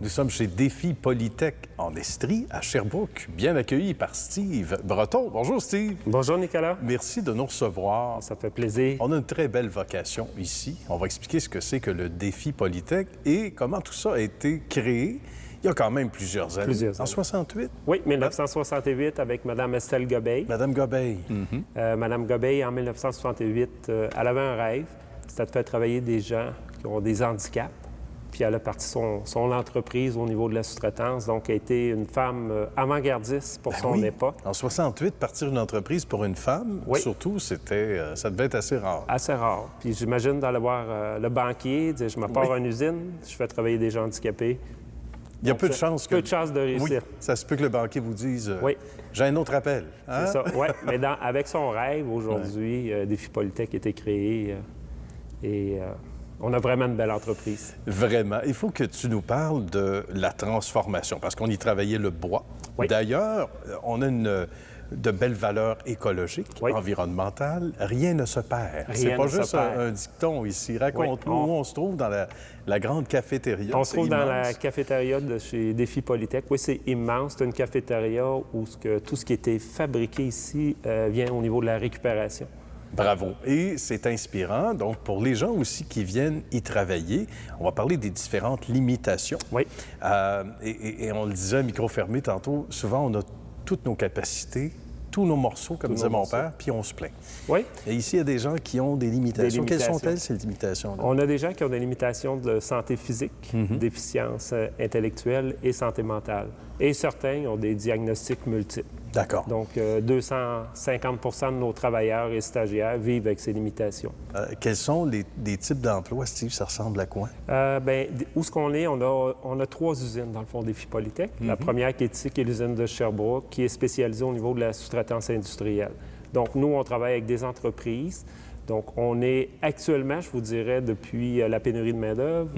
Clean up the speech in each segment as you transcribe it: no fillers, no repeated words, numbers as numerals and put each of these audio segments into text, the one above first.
Nous sommes chez Défi Polytech en Estrie, à Sherbrooke, bien accueillis par Steve Breton. Bonjour Steve. Bonjour Nicolas. Merci de nous recevoir. Ça fait plaisir. On a une très belle vocation ici. On va expliquer ce que c'est que le Défi Polytech et comment tout ça a été créé. Il y a quand même plusieurs années. En 68? Oui, 1968 avec Mme Estelle Gobeil. Madame Gobeil. Mme Gobeil, en 1968, elle avait un rêve. C'était de faire travailler des gens qui ont des handicaps. Puis elle a parti son entreprise au niveau de la sous-traitance. Donc, elle a été une femme avant-gardiste pour son époque. En 68, partir une entreprise pour une femme, surtout, ça devait être assez rare. Assez rare. Puis j'imagine d'aller voir le banquier, dire, je me pars à une usine, je fais travailler des gens handicapés. Il y a peu de chances que... Peu de chances de réussir. Oui, ça se peut que le banquier vous dise j'ai un autre appel. Hein? C'est ça, oui. Mais avec son rêve, aujourd'hui, Défi Polytech a été créé on a vraiment une belle entreprise. Vraiment. Il faut que tu nous parles de la transformation, parce qu'on y travaillait le bois. Oui. D'ailleurs, on a de belles valeurs écologiques, environnementales. Rien ne se perd. C'est pas juste un dicton ici. Raconte-nous où on se trouve dans la grande cafétéria. On se trouve dans la cafétéria de chez Défi Polytech. Oui, c'est immense. C'est une cafétéria où tout ce qui était fabriqué ici vient au niveau de la récupération. Bravo. Et c'est inspirant. Donc, pour les gens aussi qui viennent y travailler, on va parler des différentes limitations. Oui. Et on le disait à micro fermé tantôt, souvent, on a toutes nos capacités, tous nos morceaux, comme disait mon père, puis on se plaint. Oui. Et ici, il y a des gens qui ont des limitations. Quelles sont-elles, ces limitations-là? On a des gens qui ont des limitations de santé physique, déficience intellectuelle et santé mentale. Et certains ont des diagnostics multiples. D'accord. Donc, 250 de nos travailleurs et stagiaires vivent avec ces limitations. Quels sont les types d'emplois, Steve? Ça ressemble à quoi? Où est-ce qu'on est? On a 3 usines, dans le fond, Défi Polytech. La première qui est ici, qui est l'usine de Sherbrooke, qui est spécialisée au niveau de la sous-traitance industrielle. Donc, nous, on travaille avec des entreprises. Donc, on est actuellement, je vous dirais, depuis la pénurie de main-d'œuvre,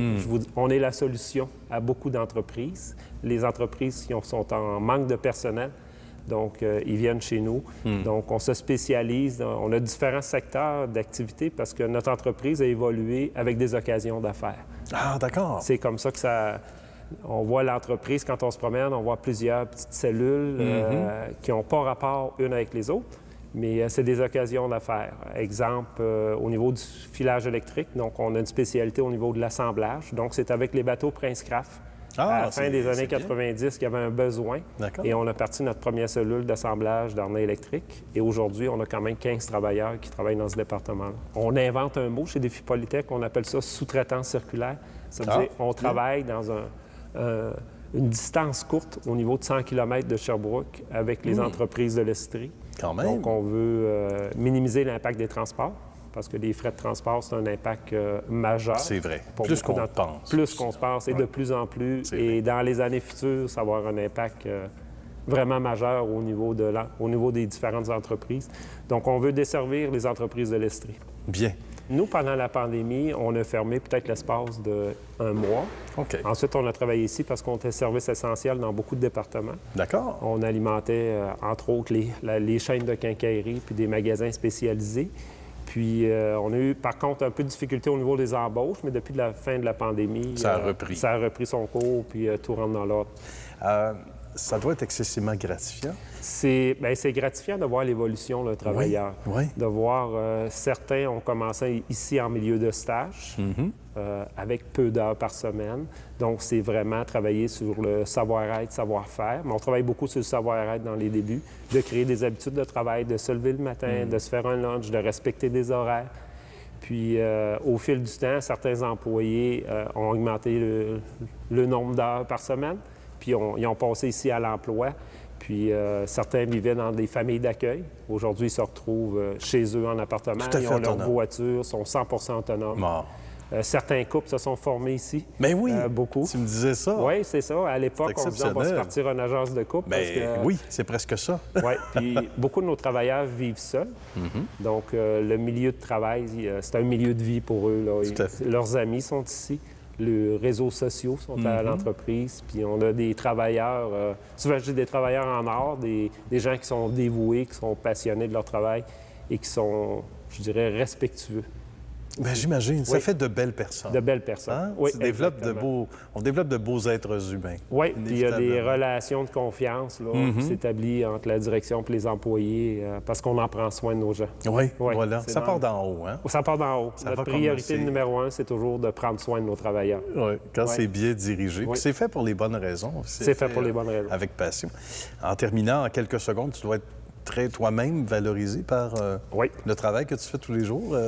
on est la solution à beaucoup d'entreprises. Les entreprises qui sont en manque de personnel, donc, ils viennent chez nous. Donc, on se spécialise. On a différents secteurs d'activité parce que notre entreprise a évolué avec des occasions d'affaires. Ah, d'accord. C'est comme ça que ça... On voit l'entreprise, quand on se promène, on voit plusieurs petites cellules qui n'ont pas rapport une avec les autres, mais c'est des occasions d'affaires. Exemple, au niveau du filage électrique, donc on a une spécialité au niveau de l'assemblage. Donc, c'est avec les bateaux Prince Craft. À la fin des années 90, il y avait un besoin. Et on a parti notre première cellule d'assemblage d'harnais électriques. Et aujourd'hui, on a quand même 15 travailleurs qui travaillent dans ce département-là. On invente un mot chez Défi Polytech, on appelle ça sous-traitance circulaire. Ça veut dire qu'on travaille dans une distance courte au niveau de 100 km de Sherbrooke avec les entreprises de l'Estrie. Quand même. Donc, on veut minimiser l'impact des transports. Parce que les frais de transport, c'est un impact majeur. C'est vrai. Plus qu'on pense. Plus qu'on se pense, et de plus en plus. Et dans les années futures, ça va avoir un impact vraiment majeur au niveau des différentes entreprises. Donc, on veut desservir les entreprises de l'Estrie. Bien. Nous, pendant la pandémie, on a fermé peut-être l'espace d'1 mois. OK. Ensuite, on a travaillé ici parce qu'on était service essentiel dans beaucoup de départements. D'accord. On alimentait, entre autres, les chaînes de quincaillerie puis des magasins spécialisés. Puis, on a eu, par contre, un peu de difficulté au niveau des embauches, mais depuis la fin de la pandémie... Ça a repris. Ça a repris son cours, puis tout rentre dans l'ordre. Ça doit être excessivement gratifiant. C'est gratifiant de voir l'évolution d'un travailleur. Oui. De voir certains ont commencé ici en milieu de stage, avec peu d'heures par semaine. Donc, c'est vraiment travailler sur le savoir-être, savoir-faire. Mais on travaille beaucoup sur le savoir-être dans les débuts, de créer des habitudes de travail, de se lever le matin, de se faire un lunch, de respecter des horaires. Puis, au fil du temps, certains employés ont augmenté le nombre d'heures par semaine. Puis, ils ont passé ici à l'emploi. Puis, certains vivaient dans des familles d'accueil. Aujourd'hui, ils se retrouvent chez eux en appartement. Ils ont leur voiture, sont 100 autonomes. Certains couples se sont formés ici. Mais oui, beaucoup. Tu me disais ça. Oui, c'est ça. À l'époque, on disait on va se partir une agence de couple. Oui, c'est presque ça. Oui, puis beaucoup de nos travailleurs vivent seuls. Donc, le milieu de travail, c'est un milieu de vie pour eux. Là. Leurs amis sont ici. Les réseaux sociaux sont à l'entreprise. Puis on a des travailleurs, souvent je dis des travailleurs en or, des gens qui sont dévoués, qui sont passionnés de leur travail et qui sont, je dirais, respectueux. Bien, j'imagine. Ça fait de belles personnes. De belles personnes. Hein? Oui, on développe de beaux êtres humains. Oui, puis il y a des relations de confiance là, qui s'établissent entre la direction et les employés parce qu'on en prend soin de nos gens. Oui, voilà. Ça part d'en haut. Hein? Ça part d'en haut. Notre priorité numéro 1, c'est toujours de prendre soin de nos travailleurs. Oui, quand c'est bien dirigé. Puis c'est fait pour les bonnes raisons. C'est fait pour les bonnes raisons. Avec passion. En terminant, en quelques secondes, tu dois être très toi-même valorisé par le travail que tu fais tous les jours.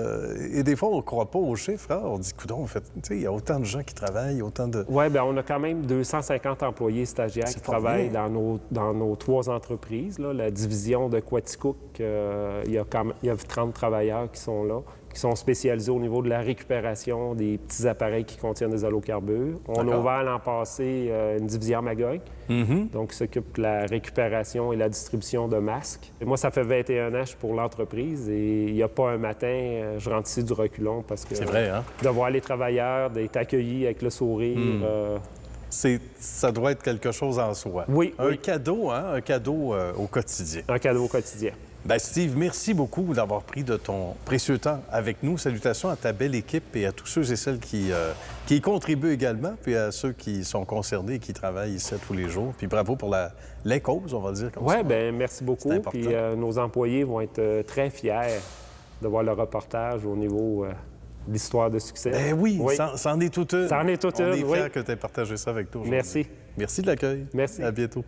Et des fois, on ne croit pas aux chiffres. Hein? On dit, coudonc, en fait, il y a autant de gens qui travaillent, autant de... Oui, bien, on a quand même 250 employés stagiaires qui travaillent dans nos 3 entreprises. Là. La division de Quaticook, il y a 30 travailleurs qui sont là, qui sont spécialisés au niveau de la récupération des petits appareils qui contiennent des halocarbures. On a ouvert l'an passé une division à Magog, donc qui s'occupe de la récupération et la distribution de masques. Et moi, ça fait 21 ans que je suis pour l'entreprise et il n'y a pas un matin, je rentre ici du reculon parce que... C'est vrai, hein? De voir les travailleurs, d'être accueillis avec le sourire... Ça doit être quelque chose en soi. Oui. Cadeau, hein? Un cadeau au quotidien. Un cadeau au quotidien. Bien, Steve, merci beaucoup d'avoir pris de ton précieux temps avec nous. Salutations à ta belle équipe et à tous ceux et celles qui y contribuent également, puis à ceux qui sont concernés et qui travaillent ici tous les jours. Puis bravo pour les causes, on va le dire comme ça. Oui, bien, merci beaucoup. Puis nos employés vont être très fiers de voir le reportage au niveau de l'histoire de succès. Bien oui, c'en est toute une. C'en est toute une, On est fiers que tu aies partagé ça avec toi aujourd'hui. Merci. Merci de l'accueil. Merci. À bientôt.